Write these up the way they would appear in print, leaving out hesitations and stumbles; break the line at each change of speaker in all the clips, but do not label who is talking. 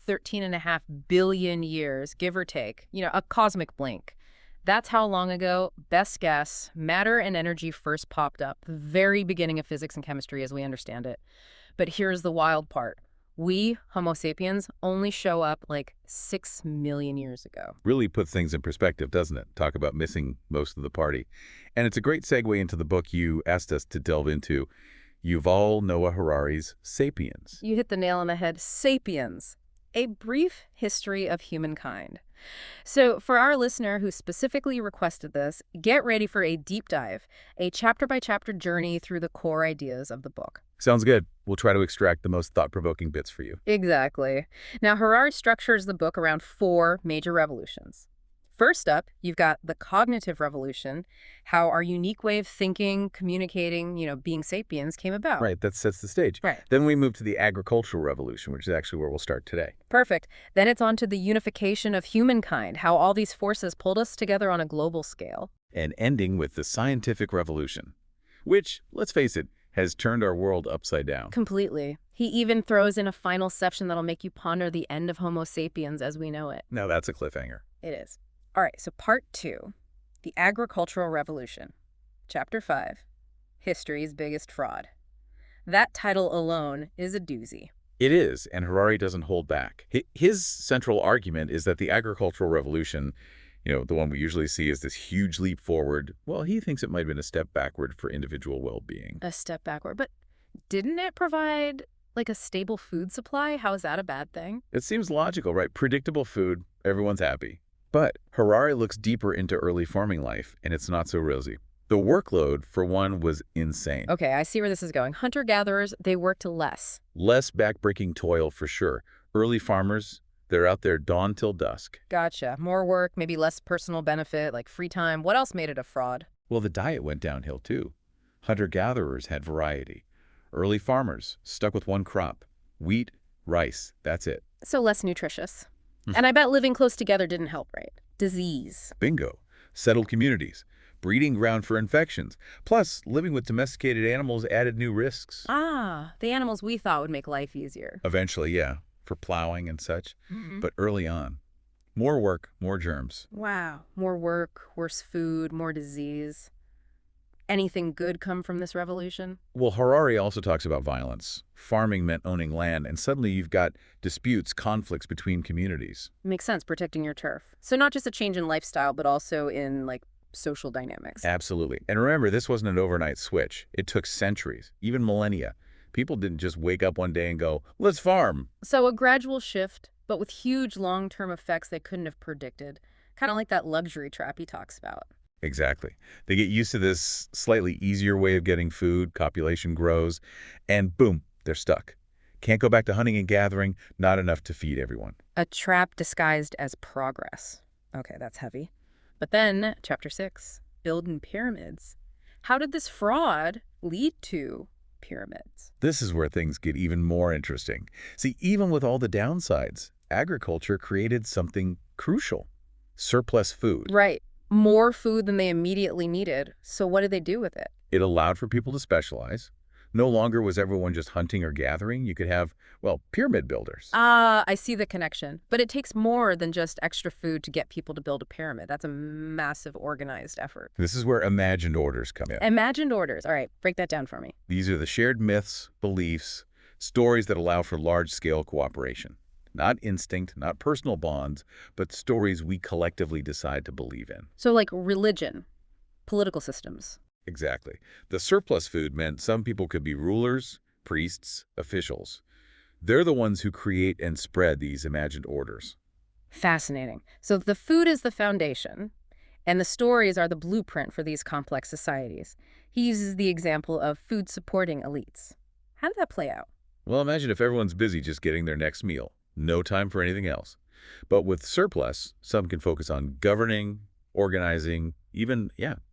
13.5 billion years, give or take. A cosmic blink. That's how long ago, best guess, matter and energy first popped up, the very beginning of physics and chemistry as we understand it. But here's the wild part. We, Homo sapiens, only show up like 6 million years ago.
Really puts things in perspective, doesn't it? Talk about missing most of the party. And it's a great segue into the book you asked us to delve into, Yuval Noah Harari's Sapiens.
You hit the nail on the head. Sapiens, a brief history of humankind. So for our listener who specifically requested this, get ready for a deep dive, a chapter-by-chapter journey through the core ideas of the book.
Sounds good. We'll try to extract the most thought-provoking bits for you.
Exactly. Now, Harari structures the book around 4 major revolutions. First up, you've got the cognitive revolution, how our unique way of thinking, communicating, being sapiens came about.
Right, that sets the stage.
Right.
Then we move to the agricultural revolution, which is actually where we'll start today.
Perfect. Then it's on to the unification of humankind, how all these forces pulled us together on a global scale.
And ending with the scientific revolution, which, let's face it, has turned our world upside down.
Completely. He even throws in a final section that'll make you ponder the end of Homo sapiens as we know it.
Now that's a cliffhanger.
It is. All right, so part 2, the agricultural revolution. Chapter 5, history's biggest fraud. That title alone is a doozy.
It is, and Harari doesn't hold back. His central argument is that the agricultural revolution, the one we usually see as this huge leap forward, well, he thinks it might have been a step backward for individual well-being.
A step backward, but didn't it provide like a stable food supply? How is that a bad thing?
It seems logical, right? Predictable food, everyone's happy. But Harari looks deeper into early farming life, and it's not so rosy. The workload, for one, was insane.
Okay, I see where this is going. Hunter-gatherers, they worked less.
Less backbreaking toil, for sure. Early farmers, they're out there dawn till dusk.
Gotcha. More work, maybe less personal benefit, like free time. What else made it a fraud?
Well, the diet went downhill, too. Hunter-gatherers had variety. Early farmers stuck with one crop. Wheat, rice, that's it.
So less nutritious. And I bet living close together didn't help, right? Disease.
Bingo. Settled communities. Breeding ground for infections. Plus, living with domesticated animals added new risks.
Ah, the animals we thought would make life easier.
Eventually, yeah, for plowing and such. But early on, more work, more germs.
Wow. More work, worse food, more disease. Anything good come from this revolution?
Well, Harari also talks about violence. Farming meant owning land, and suddenly you've got disputes, conflicts between communities.
Makes sense, protecting your turf. So not just a change in lifestyle, but also in, social dynamics.
Absolutely. And remember, this wasn't an overnight switch. It took centuries, even millennia. People didn't just wake up one day and go, let's farm.
So a gradual shift, but with huge long-term effects they couldn't have predicted. Kind of like that luxury trap he talks about.
Exactly. They get used to this slightly easier way of getting food, copulation grows, and boom, they're stuck. Can't go back to hunting and gathering, not enough to feed everyone.
A trap disguised as progress. Okay, that's heavy. But then, Chapter 6, building pyramids. How did this fraud lead to pyramids?
This is where things get even more interesting. See, even with all the downsides, agriculture created something crucial: surplus food.
Right. More food than they immediately needed. So what did they do with it?
It allowed for people to specialize. No longer was everyone just hunting or gathering. You could have, pyramid builders.
Ah, I see the connection. But it takes more than just extra food to get people to build a pyramid. That's a massive organized effort.
This is where imagined orders come in.
Imagined orders. All right, break that down for me.
These are the shared myths, beliefs, stories that allow for large-scale cooperation. Not instinct, not personal bonds, but stories we collectively decide to believe in.
So like religion, political systems.
Exactly. The surplus food meant some people could be rulers, priests, officials. They're the ones who create and spread these imagined orders.
Fascinating. So the food is the foundation, and the stories are the blueprint for these complex societies. He uses the example of food supporting elites. How did that play out?
Well, imagine if everyone's busy just getting their next meal. No time for anything else. But with surplus, some can focus on governing, organizing, even,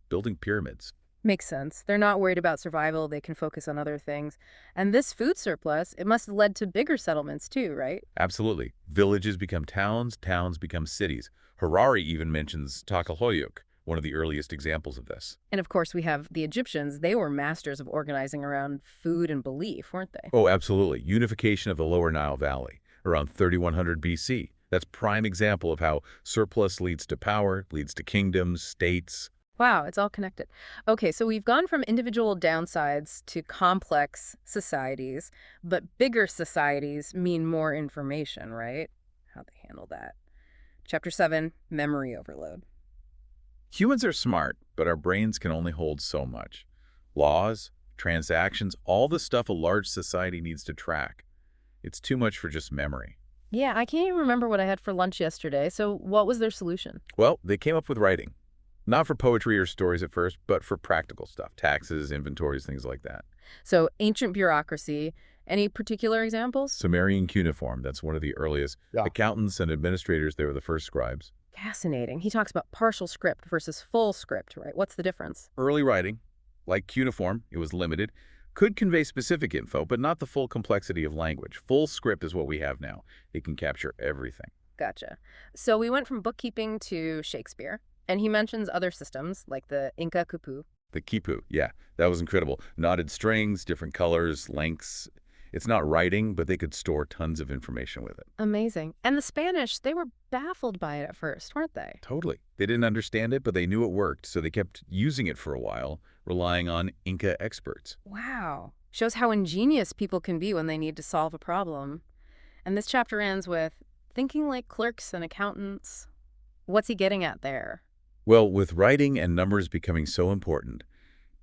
building pyramids.
Makes sense. They're not worried about survival. They can focus on other things. And this food surplus, it must have led to bigger settlements too, right?
Absolutely. Villages become towns, towns become cities. Harari even mentions Takalhoyuk, one of the earliest examples of this.
And of course, we have the Egyptians. They were masters of organizing around food and belief, weren't they?
Oh, absolutely. Unification of the Lower Nile Valley. around 3100 BC. That's prime example of how surplus leads to power, leads to kingdoms, states.
Wow, it's all connected. Okay, so we've gone from individual downsides to complex societies, but bigger societies mean more information, right? How they handle that. Chapter 7, Memory Overload.
Humans are smart, but our brains can only hold so much. Laws, transactions, all the stuff a large society needs to track. It's too much for just memory.
Yeah, I can't even remember what I had for lunch yesterday, so what was their solution?
Well, they came up with writing. Not for poetry or stories at first, but for practical stuff. Taxes, inventories, things like that.
So, ancient bureaucracy. Any particular examples?
Sumerian cuneiform, that's one of the earliest.
Yeah.
Accountants and administrators, they were the first scribes.
Fascinating. He talks about partial script versus full script, right? What's the difference?
Early writing, like cuneiform, it was limited, could convey specific info, but not the full complexity of language. Full script is what we have now. It can capture everything.
Gotcha. So we went from bookkeeping to Shakespeare, and he mentions other systems like the Inca Kupu.
The quipu, yeah, that was incredible. Knotted strings, different colors, lengths. It's not writing, but they could store tons of information with it.
Amazing. And the Spanish, they were baffled by it at first, weren't they?
Totally. They didn't understand it, but they knew it worked, so they kept using it for a while, relying on Inca experts.
Wow. Shows how ingenious people can be when they need to solve a problem. And this chapter ends with thinking like clerks and accountants. What's he getting at there?
Well, with writing and numbers becoming so important,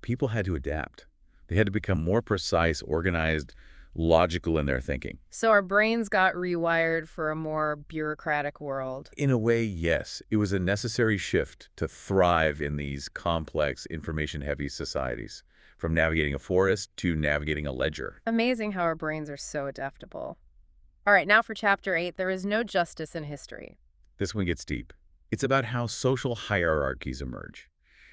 people had to adapt. They had to become more precise, organized, logical in their thinking.
So our brains got rewired for a more bureaucratic world.
In a way, yes. It was a necessary shift to thrive in these complex, information-heavy societies, from navigating a forest to navigating a ledger.
Amazing how our brains are so adaptable. All right, now for Chapter 8, There is no justice in history.
This one gets deep. It's about how social hierarchies emerge.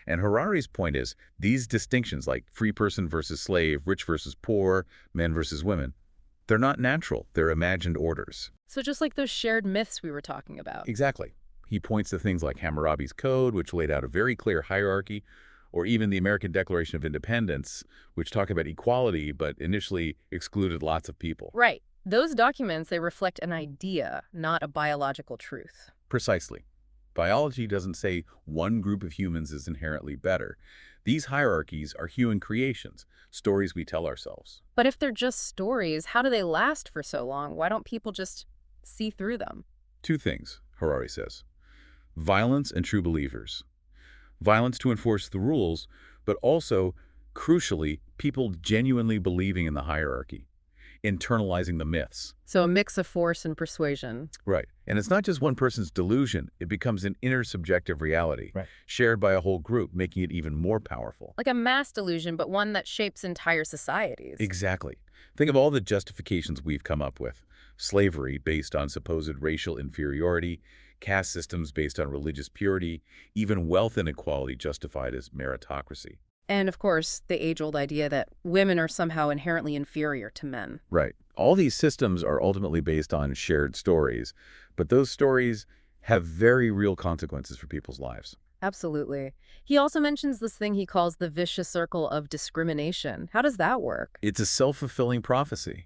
And Harari's point is, these distinctions like free person versus slave, rich versus poor, men versus women, they're not natural, they're imagined orders.
So just like those shared myths we were talking about.
Exactly. He points to things like Hammurabi's Code, which laid out a very clear hierarchy, or even the American Declaration of Independence, which talked about equality but initially excluded lots of people.
Right. Those documents, they reflect an idea, not a biological truth.
Precisely. Biology doesn't say one group of humans is inherently better. These hierarchies are human creations, stories we tell ourselves.
But if they're just stories, how do they last for so long? Why don't people just see through them?
Two things, Harari says. Violence and true believers. Violence to enforce the rules, but also, crucially, people genuinely believing in the hierarchy, internalizing the myths.
So a mix of force and persuasion.
Right. And it's not just one person's delusion. It becomes an inner subjective reality,
Right.
shared by a whole group, making it even more powerful.
Like a mass delusion, but one that shapes entire societies.
Exactly. Think of all the justifications we've come up with. Slavery based on supposed racial inferiority, caste systems based on religious purity, even wealth inequality justified as meritocracy.
And of course, the age-old idea that women are somehow inherently inferior to men.
Right. All these systems are ultimately based on shared stories, but those stories have very real consequences for people's lives.
Absolutely. He also mentions this thing he calls the vicious circle of discrimination. How does that work?
It's a self-fulfilling prophecy.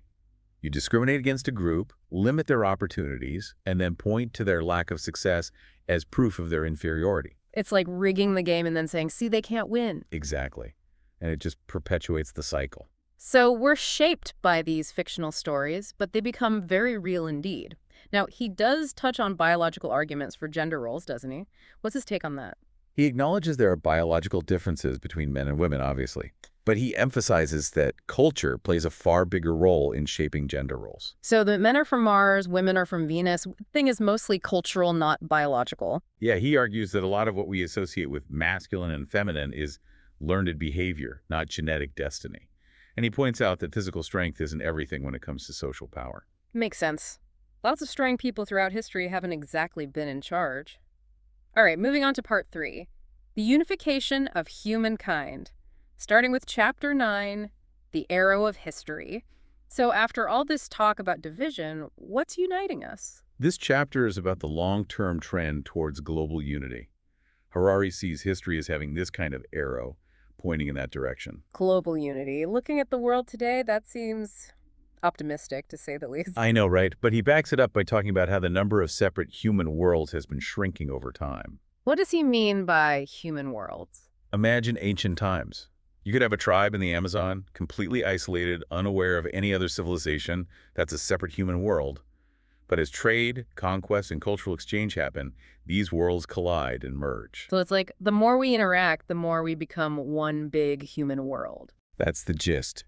You discriminate against a group, limit their opportunities, and then point to their lack of success as proof of their inferiority.
It's like rigging the game and then saying, see, they can't win.
Exactly. And it just perpetuates the cycle.
So we're shaped by these fictional stories, but they become very real indeed. Now, he does touch on biological arguments for gender roles, doesn't he? What's his take on that?
He acknowledges there are biological differences between men and women, obviously. But he emphasizes that culture plays a far bigger role in shaping gender roles.
So the men are from Mars, women are from Venus. The thing is mostly cultural, not biological.
Yeah, he argues that a lot of what we associate with masculine and feminine is learned behavior, not genetic destiny. And he points out that physical strength isn't everything when it comes to social power.
Makes sense. Lots of strong people throughout history haven't exactly been in charge. All right, moving on to part 3. The unification of humankind. Starting with Chapter 9, The Arrow of History. So after all this talk about division, what's uniting us?
This chapter is about the long-term trend towards global unity. Harari sees history as having this kind of arrow pointing in that direction.
Global unity. Looking at the world today, that seems Optimistic, to say the least.
I know, right? But he backs it up by talking about how the number of separate human worlds has been shrinking over time.
What does he mean by human worlds?
Imagine ancient times. You could have a tribe in the Amazon, completely isolated, unaware of any other civilization. That's a separate human world. But as trade, conquest, and cultural exchange happen, these worlds collide and merge.
So it's like the more we interact, the more we become one big human world.
That's the gist.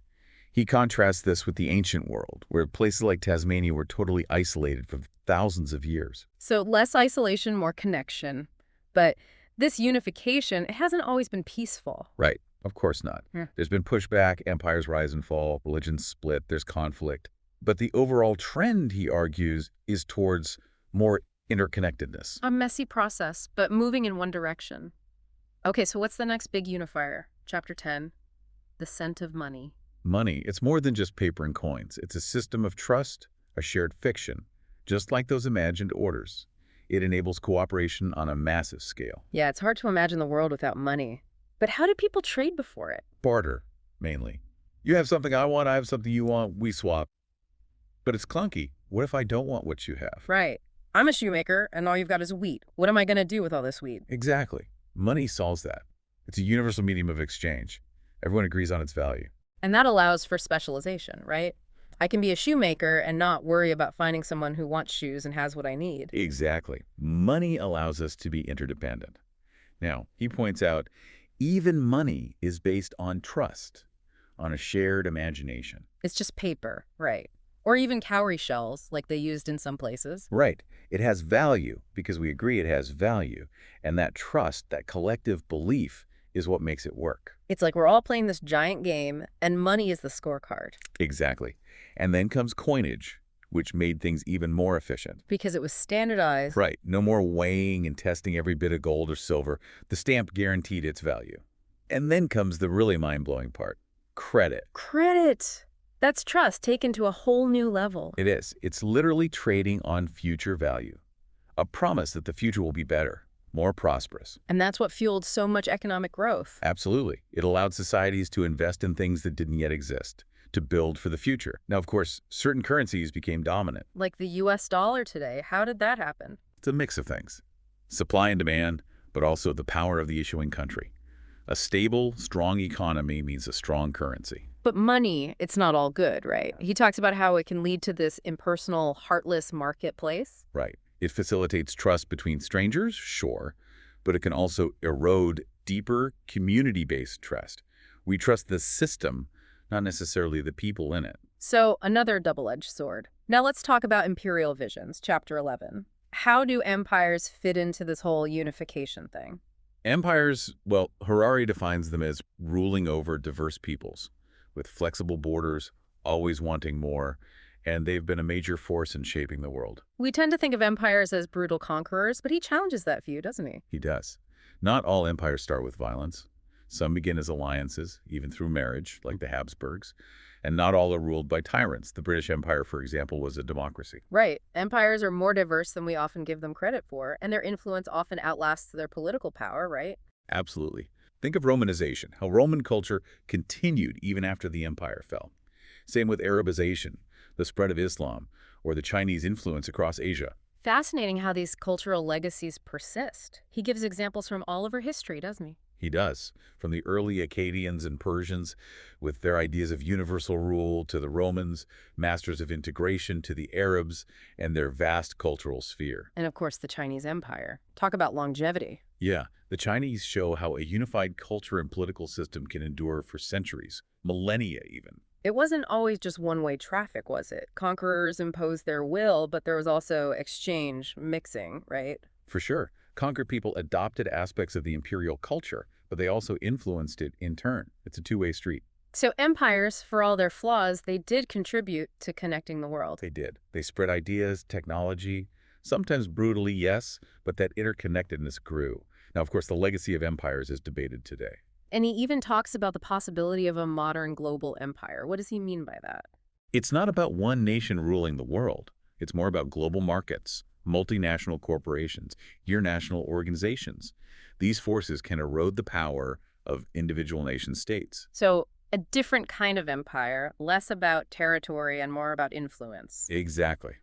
He contrasts this with the ancient world, where places like Tasmania were totally isolated for thousands of years.
So less isolation, more connection. But this unification, it hasn't always been peaceful.
Right. Of course not.
Yeah.
There's been pushback, empires rise and fall, religions split, there's conflict. But the overall trend, he argues, is towards more interconnectedness.
A messy process, but moving in one direction. Okay, so what's the next big unifier? Chapter 10, the scent of money.
Money, it's more than just paper and coins. It's a system of trust, a shared fiction, just like those imagined orders. It enables cooperation on a massive scale.
Yeah, it's hard to imagine the world without money. But how do people trade before it?
Barter, mainly. You have something I want, I have something you want, we swap. But it's clunky. What if I don't want what you have?
Right. I'm a shoemaker, and all you've got is wheat. What am I going to do with all this wheat?
Exactly. Money solves that. It's a universal medium of exchange. Everyone agrees on its value.
And that allows for specialization, right? I can be a shoemaker and not worry about finding someone who wants shoes and has what I need.
Exactly. Money allows us to be interdependent. Now, he points out, even money is based on trust, on a shared imagination.
It's just paper, right? Or even cowrie shells, like they used in some places.
Right. It has value because we agree it has value. And that trust, that collective belief, is what makes it work.
It's like we're all playing this giant game, and money is the scorecard.
Exactly. And then comes coinage, which made things even more efficient.
Because it was standardized.
Right. No more weighing and testing every bit of gold or silver. The stamp guaranteed its value. And then comes the really mind-blowing part. Credit.
Credit! That's trust taken to a whole new level.
It is. It's literally trading on future value. A promise that the future will be better, more prosperous.
And that's what fueled so much economic growth.
Absolutely. It allowed societies to invest in things that didn't yet exist, to build for the future. Now, of course, certain currencies became dominant.
Like the US dollar today. How did that happen?
It's a mix of things. Supply and demand, but also the power of the issuing country. A stable, strong economy means a strong currency.
But money, it's not all good, right? He talks about how it can lead to this impersonal, heartless marketplace.
Right. It facilitates trust between strangers, sure, but it can also erode deeper community-based trust. We trust the system, not necessarily the people in it.
So another double-edged sword. Now let's talk about imperial visions, chapter 11. How do empires fit into this whole unification thing?
Empires, well, Harari defines them as ruling over diverse peoples, with flexible borders, always wanting more, and they've been a major force in shaping the world.
We tend to think of empires as brutal conquerors, but he challenges that view, doesn't he?
He does. Not all empires start with violence. Some begin as alliances, even through marriage, like the Habsburgs, and not all are ruled by tyrants. The British Empire, for example, was a democracy.
Right. Empires are more diverse than we often give them credit for, and their influence often outlasts their political power, right?
Absolutely. Think of Romanization, how Roman culture continued even after the empire fell. Same with Arabization, the spread of Islam, or the Chinese influence across Asia.
Fascinating how these cultural legacies persist. He gives examples from all over history, doesn't he?
He does. From the early Akkadians and Persians, with their ideas of universal rule, to the Romans, masters of integration, to the Arabs, and their vast cultural sphere.
And of course, the Chinese Empire. Talk about longevity.
Yeah, the Chinese show how a unified culture and political system can endure for centuries, millennia even.
It wasn't always just one-way traffic, was it? Conquerors imposed their will, but there was also exchange, mixing, right?
For sure. Conquered people adopted aspects of the imperial culture, but they also influenced it in turn. It's a two-way street.
So empires, for all their flaws, they did contribute to connecting the world.
They did. They spread ideas, technology, sometimes brutally, yes, but that interconnectedness grew. Now, of course, the legacy of empires is debated today.
And he even talks about the possibility of a modern global empire. What does he mean by that?
It's not about one nation ruling the world. It's more about global markets, multinational corporations, international organizations. These forces can erode the power of individual nation states.
So A different kind of empire, less about territory and more about influence.
Exactly.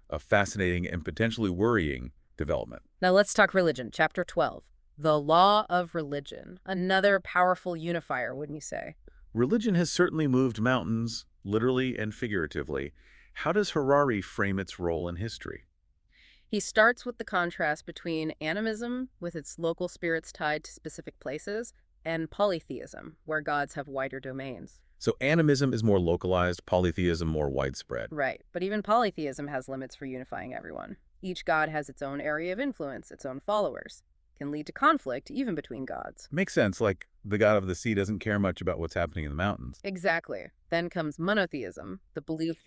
A fascinating and potentially worrying development.
Now let's talk religion. Chapter 12. The law of religion. Another powerful unifier, wouldn't you say?
Religion has certainly moved mountains, literally and figuratively. How does Harari frame its role in history?
He starts with the contrast between animism, with its local spirits tied to specific places, and polytheism, where gods have wider domains.
So animism is more localized, polytheism more widespread.
Right, but even polytheism has limits for unifying everyone. Each god has its own area of influence, its own followers. Can lead to conflict, even between gods.
Makes sense, like the god of the sea doesn't care much about what's happening in the mountains.
Exactly. Then comes monotheism, the belief.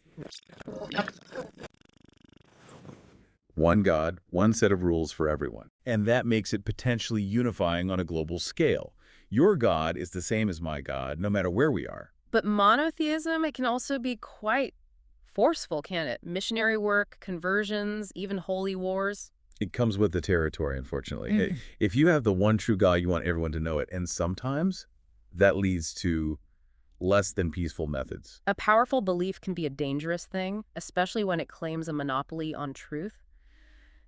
One god, one set of rules for everyone. And that makes it potentially unifying on a global scale. Your god is the same as my god, no matter where we are.
But monotheism, it can also be quite forceful, can it? Missionary work, conversions, even holy wars.
It comes with the territory, unfortunately. If you have the one true God, you want everyone to know it. And sometimes that leads to less than peaceful methods.
A powerful belief can be a dangerous thing, especially when it claims a monopoly on truth.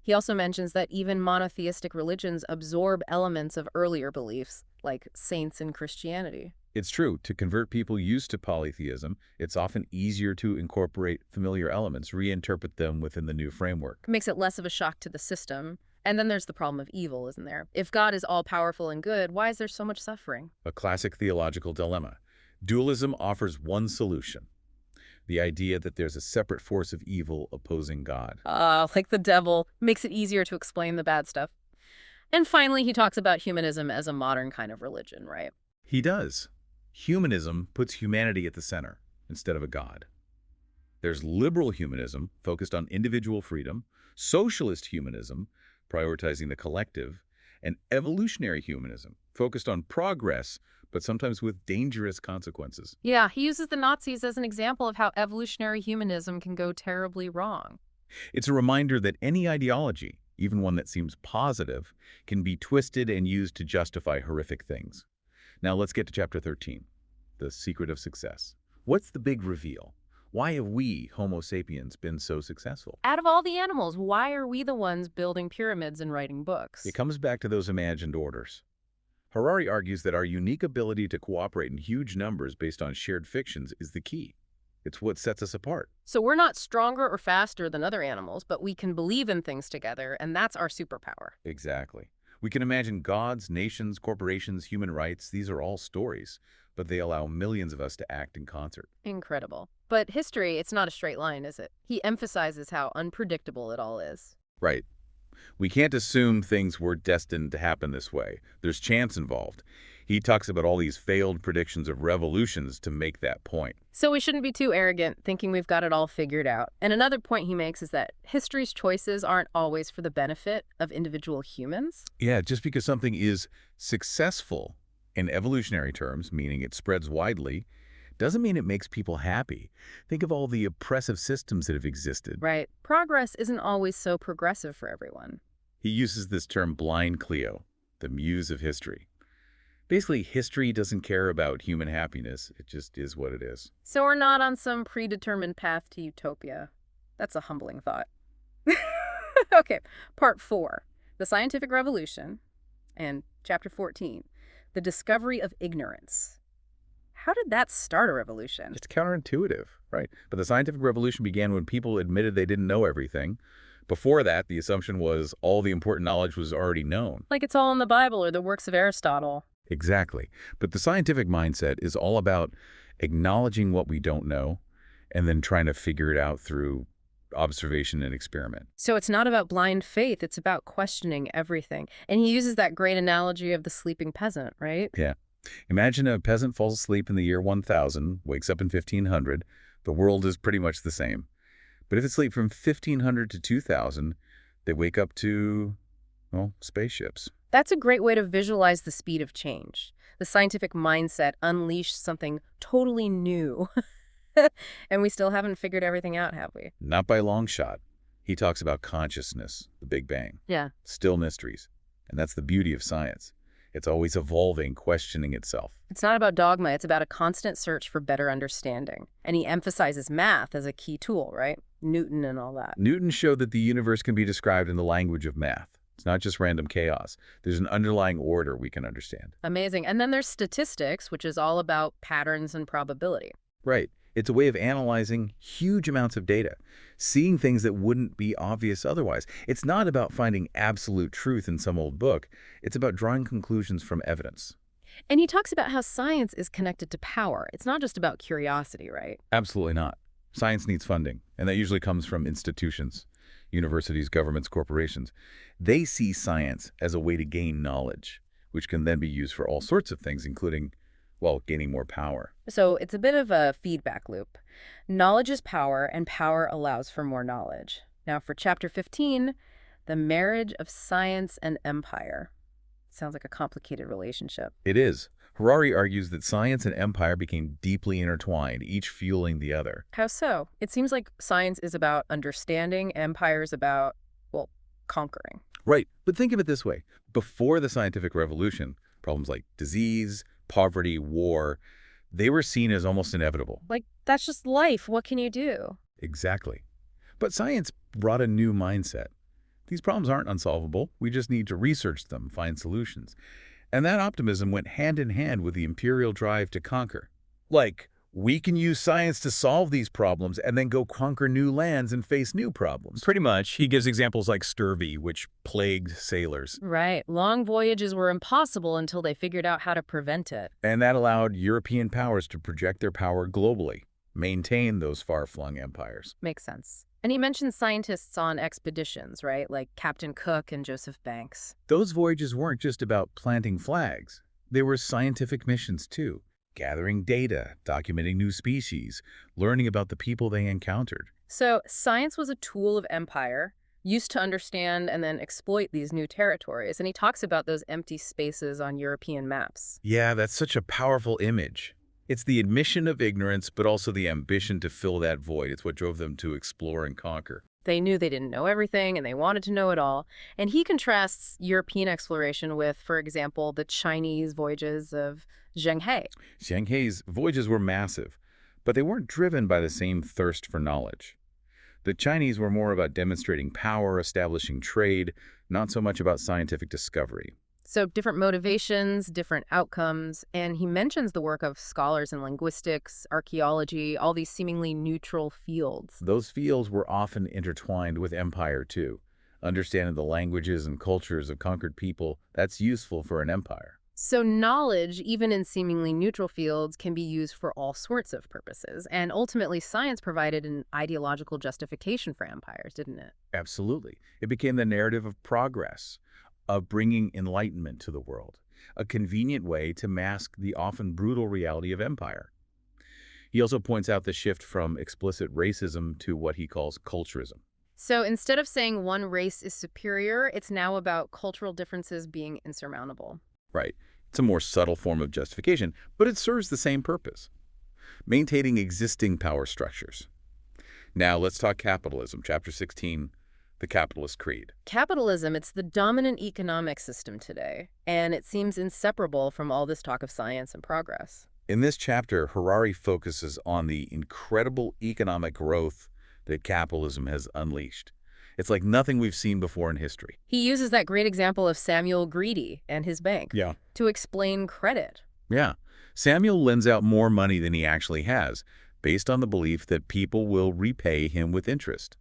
He also mentions that even monotheistic religions absorb elements of earlier beliefs, like saints in Christianity.
It's true, to convert people used to polytheism, it's often easier to incorporate familiar elements, reinterpret them within the new framework.
It makes it less of a shock to the system. And then there's the problem of evil, isn't there? If God is all-powerful and good, why is there so much suffering?
A classic theological dilemma. Dualism offers one solution. The idea that there's a separate force of evil opposing God.
Like the devil, makes it easier to explain the bad stuff. And finally, he talks about humanism as a modern kind of religion, right?
He does. Humanism puts humanity at the center instead of a god. There's liberal humanism, focused on individual freedom, socialist humanism, prioritizing the collective, and evolutionary humanism, focused on progress, but sometimes with dangerous consequences.
Yeah, he uses the Nazis as an example of how evolutionary humanism can go terribly wrong.
It's a reminder that any ideology, even one that seems positive, can be twisted and used to justify horrific things. Now let's get to chapter 13, the secret of success. What's the big reveal? Why have we, Homo sapiens, been so successful?
Out of all the animals, why are we the ones building pyramids and writing books?
It comes back to those imagined orders. Harari argues that our unique ability to cooperate in huge numbers based on shared fictions is the key. It's what sets us apart.
So we're not stronger or faster than other animals, but we can believe in things together, and that's our superpower.
Exactly. We can imagine gods, nations, corporations, human rights. These are all stories, but they allow millions of us to act in concert.
Incredible. But history, it's not a straight line, is it? He emphasizes how unpredictable it all is.
Right. We can't assume things were destined to happen this way. There's chance involved. He talks about all these failed predictions of revolutions to make that point.
So we shouldn't be too arrogant, thinking we've got it all figured out. And another point he makes is that history's choices aren't always for the benefit of individual humans.
Yeah, just because something is successful in evolutionary terms, meaning it spreads widely, doesn't mean it makes people happy. Think of all the oppressive systems that have existed.
Right. Progress isn't always so progressive for everyone.
He uses this term blind Cleo, the muse of history. Basically, history doesn't care about human happiness. It just is what it is.
So we're not on some predetermined path to utopia. That's a humbling thought. Okay, part 4, the scientific revolution, and chapter 14, the discovery of ignorance. How did that start a revolution?
It's counterintuitive, right? But the scientific revolution began when people admitted they didn't know everything. Before that, the assumption was all the important knowledge was already known.
Like it's all in the Bible or the works of Aristotle.
Exactly. But the scientific mindset is all about acknowledging what we don't know and then trying to figure it out through observation and experiment.
So it's not about blind faith, it's about questioning everything. And he uses that great analogy of the sleeping peasant, right?
Yeah. Imagine a peasant falls asleep in the year 1000, wakes up in 1500. The world is pretty much the same. But if it's asleep from 1500 to 2000, they wake up to, well, spaceships.
That's a great way to visualize the speed of change. The scientific mindset unleashed something totally new. And we still haven't figured everything out, have we?
Not by a long shot. He talks about consciousness, the Big Bang.
Yeah.
Still mysteries. And that's the beauty of science. It's always evolving, questioning itself.
It's not about dogma, it's about a constant search for better understanding. And he emphasizes math as a key tool, right? Newton and all that.
Newton showed that the universe can be described in the language of math. It's not just random chaos. There's an underlying order we can understand.
Amazing. And then there's statistics, which is all about patterns and probability.
Right. It's a way of analyzing huge amounts of data, seeing things that wouldn't be obvious otherwise. It's not about finding absolute truth in some old book. It's about drawing conclusions from evidence.
And he talks about how science is connected to power. It's not just about curiosity, right?
Absolutely not. Science needs funding, and that usually comes from institutions, universities, governments, corporations. They see science as a way to gain knowledge, which can then be used for all sorts of things, including, well, gaining more power.
So it's a bit of a feedback loop. Knowledge is power, and power allows for more knowledge. Now for Chapter 15, the marriage of science and empire. Sounds like a complicated relationship.
It is. Harari argues that science and empire became deeply intertwined, each fueling the other.
How so? It seems like science is about understanding, empire is about, well, conquering.
Right, but think of it this way. Before the scientific revolution, problems like disease, poverty, war, they were seen as almost inevitable.
Like, that's just life. What can you do?
Exactly. But science brought a new mindset. These problems aren't unsolvable. We just need to research them, find solutions. And that optimism went hand in hand with the imperial drive to conquer. Like, we can use science to solve these problems and then go conquer new lands and face new problems. Pretty much. He gives examples like scurvy, which plagued sailors.
Right. Long voyages were impossible until they figured out how to prevent it.
And that allowed European powers to project their power globally, maintain those far-flung empires.
Makes sense. And he mentions scientists on expeditions, right? Like Captain Cook and Joseph Banks.
Those voyages weren't just about planting flags. They were scientific missions, too. Gathering data, documenting new species, learning about the people they encountered.
So science was a tool of empire, used to understand and then exploit these new territories. And he talks about those empty spaces on European maps.
Yeah, that's such a powerful image. It's the admission of ignorance, but also the ambition to fill that void. It's what drove them to explore and conquer.
They knew they didn't know everything, and they wanted to know it all. And he contrasts European exploration with, for example, the Chinese voyages of Zheng He.
Zheng He's voyages were massive, but they weren't driven by the same thirst for knowledge. The Chinese were more about demonstrating power, establishing trade, not so much about scientific discovery.
So different motivations, different outcomes, and he mentions the work of scholars in linguistics, archaeology, all these seemingly neutral fields.
Those fields were often intertwined with empire, too. Understanding the languages and cultures of conquered people, that's useful for an empire.
So knowledge, even in seemingly neutral fields, can be used for all sorts of purposes. And ultimately, science provided an ideological justification for empires, didn't it?
Absolutely. It became the narrative of progress, of bringing enlightenment to the world, a convenient way to mask the often brutal reality of empire. He also points out the shift from explicit racism to what he calls culturism.
So instead of saying one race is superior, it's now about cultural differences being insurmountable.
Right. It's a more subtle form of justification, but it serves the same purpose, maintaining existing power structures. Now let's talk capitalism, Chapter 16, the capitalist creed.
Capitalism, it's the dominant economic system today, and it seems inseparable from all this talk of science and progress.
In this chapter, Harari focuses on the incredible economic growth that capitalism has unleashed. It's like nothing we've seen before in history.
He uses that great example of Samuel Greedy and his bank to explain credit.
Yeah. Samuel lends out more money than he actually has, based on the belief that people will repay him with interest.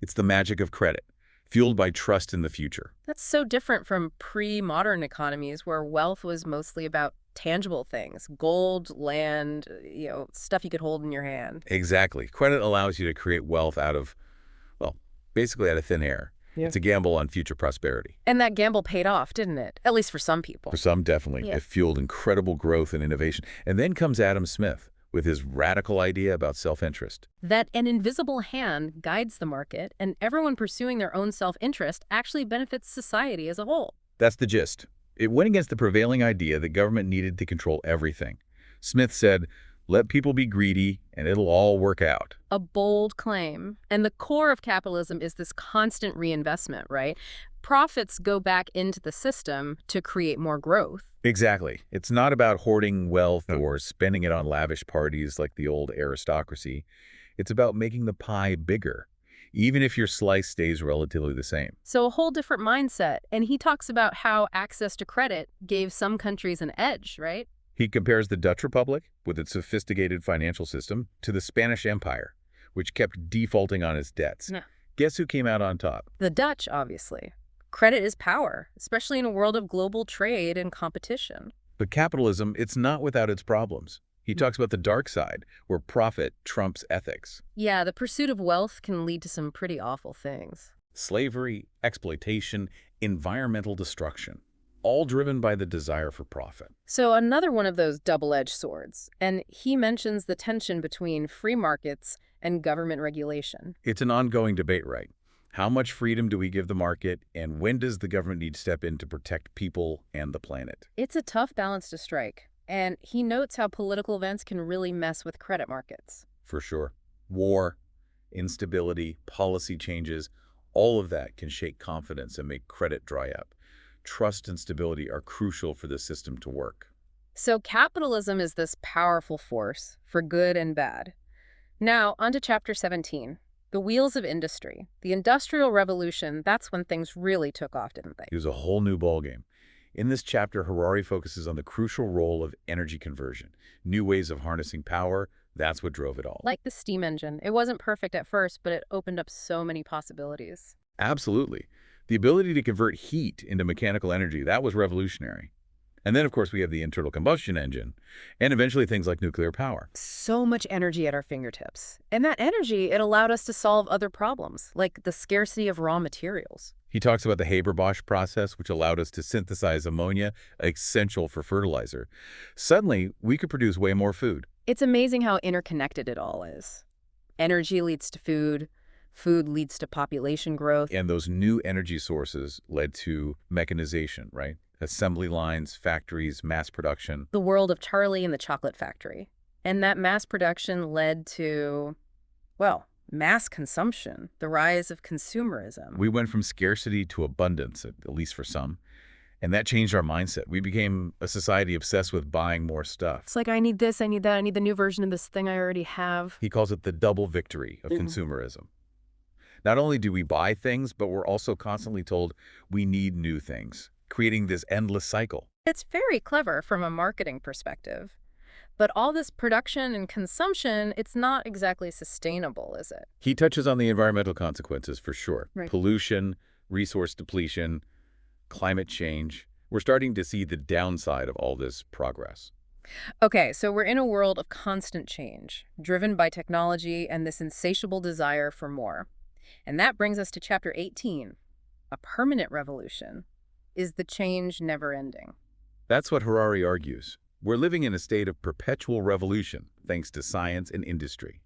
It's the magic of credit, fueled by trust in the future.
That's so different from pre-modern economies where wealth was mostly about tangible things, gold, land, stuff you could hold in your hand.
Exactly. Credit allows you to create wealth out of, well, basically out of thin air. Yeah. It's a gamble on future prosperity.
And that gamble paid off, didn't it? At least for some people.
For some, definitely. Yeah. It fueled incredible growth and innovation. And then comes Adam Smith with his radical idea about self-interest.
That an invisible hand guides the market, and everyone pursuing their own self-interest actually benefits society as a whole.
That's the gist. It went against the prevailing idea that government needed to control everything. Smith said, Let people be greedy, and it'll all work out.
A bold claim. And the core of capitalism is this constant reinvestment, right? Profits go back into the system to create more growth.
Exactly. It's not about hoarding wealth or spending it on lavish parties like the old aristocracy. It's about making the pie bigger, even if your slice stays relatively the same.
So a whole different mindset. And he talks about how access to credit gave some countries an edge, right?
He compares the Dutch Republic, with its sophisticated financial system, to the Spanish Empire, which kept defaulting on its debts.
Yeah.
Guess who came out on top?
The Dutch, obviously. Credit is power, especially in a world of global trade and competition.
But capitalism, it's not without its problems. He talks about the dark side, where profit trumps ethics.
Yeah, the pursuit of wealth can lead to some pretty awful things.
Slavery, exploitation, environmental destruction, all driven by the desire for profit.
So another one of those double-edged swords, and he mentions the tension between free markets and government regulation.
It's an ongoing debate, right? How much freedom do we give the market, and when does the government need to step in to protect people and the planet?
It's a tough balance to strike, and he notes how political events can really mess with credit markets.
For sure. War, instability, policy changes, all of that can shake confidence and make credit dry up. Trust and stability are crucial for the system to work.
So capitalism is this powerful force for good and bad. Now, on to Chapter 17. The wheels of industry. The Industrial Revolution, that's when things really took off, didn't they?
It was a whole new ballgame. In this chapter, Harari focuses on the crucial role of energy conversion. New ways of harnessing power, that's what drove it all.
Like the steam engine. It wasn't perfect at first, but it opened up so many possibilities.
Absolutely. The ability to convert heat into mechanical energy, that was revolutionary. And then, of course, we have the internal combustion engine, and eventually things like nuclear power.
So much energy at our fingertips. And that energy, it allowed us to solve other problems, like the scarcity of raw materials.
He talks about the Haber-Bosch process, which allowed us to synthesize ammonia, essential for fertilizer. Suddenly, we could produce way more food.
It's amazing how interconnected it all is. Energy leads to food, food leads to population growth.
And those new energy sources led to mechanization, right? Assembly lines, factories, mass production.
The world of Charlie and the Chocolate Factory. And that mass production led to, well, mass consumption, the rise of consumerism.
We went from scarcity to abundance, at least for some. And that changed our mindset. We became a society obsessed with buying more stuff.
It's like, I need this, I need that, I need the new version of this thing I already have.
He calls it the double victory of consumerism. Not only do we buy things, but we're also constantly told we need new things, creating this endless cycle.
It's very clever from a marketing perspective. But all this production and consumption, it's not exactly sustainable, is it?
He touches on the environmental consequences for sure.
Right.
Pollution, resource depletion, climate change. We're starting to see the downside of all this progress.
Okay, so we're in a world of constant change, driven by technology and this insatiable desire for more. And that brings us to Chapter 18, a permanent revolution. Is the change never ending?
That's what Harari argues. We're living in a state of perpetual revolution, thanks to science and industry.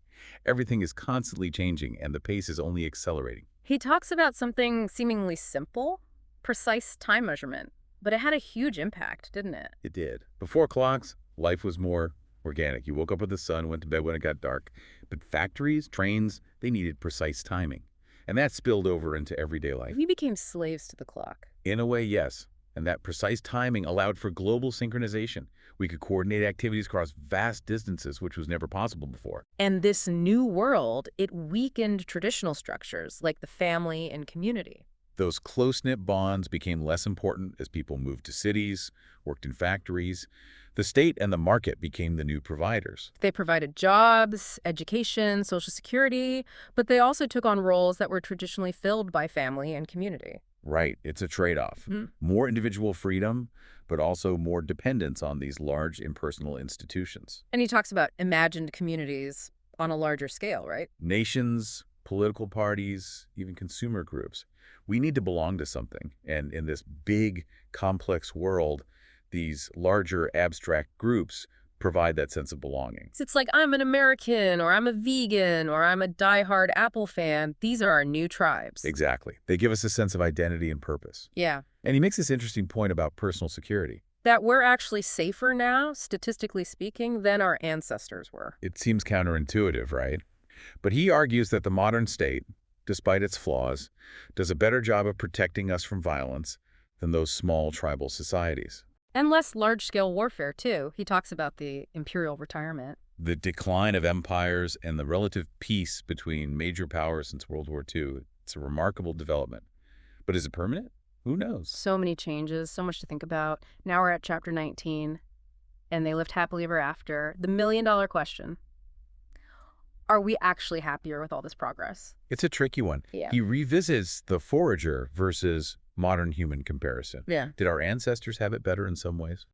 Everything is constantly changing, and the pace is only accelerating.
He talks about something seemingly simple, precise time measurement, but it had a huge impact, didn't it?
It did. Before clocks, life was more organic. You woke up with the sun, went to bed when it got dark. But factories, trains, they needed precise timing. And that spilled over into everyday life.
We became slaves to the clock.
In a way, yes. And that precise timing allowed for global synchronization. We could coordinate activities across vast distances, which was never possible before.
And this new world, it weakened traditional structures like the family and community.
Those close-knit bonds became less important as people moved to cities, worked in factories. The state and the market became the new providers.
They provided jobs, education, social security, but they also took on roles that were traditionally filled by family and community.
Right. It's a trade-off. More individual freedom, but also more dependence on these large impersonal institutions.
And he talks about imagined communities on a larger scale, right?
Nations, political parties, even consumer groups. We need to belong to something. And in this big, complex world, these larger abstract groups provide that sense of belonging.
It's like, I'm an American, or I'm a vegan, or I'm a diehard Apple fan. These are our new tribes.
Exactly. They give us a sense of identity and purpose.
Yeah.
And he makes this interesting point about personal security.
That we're actually safer now, statistically speaking, than our ancestors were.
It seems counterintuitive, right? But he argues that the modern state, despite its flaws, does a better job of protecting us from violence than those small tribal societies.
And less large-scale warfare, too. He talks about the imperial retirement.
The decline of empires and the relative peace between major powers since World War II, it's a remarkable development. But is it permanent? Who knows?
So many changes, so much to think about. Now we're at chapter 19, and they lived happily ever after. The million-dollar question. Are we actually happier with all this progress?
It's a tricky one.
Yeah.
He revisits the forager versus modern human comparison.
Yeah.
Did our ancestors have it better in some ways?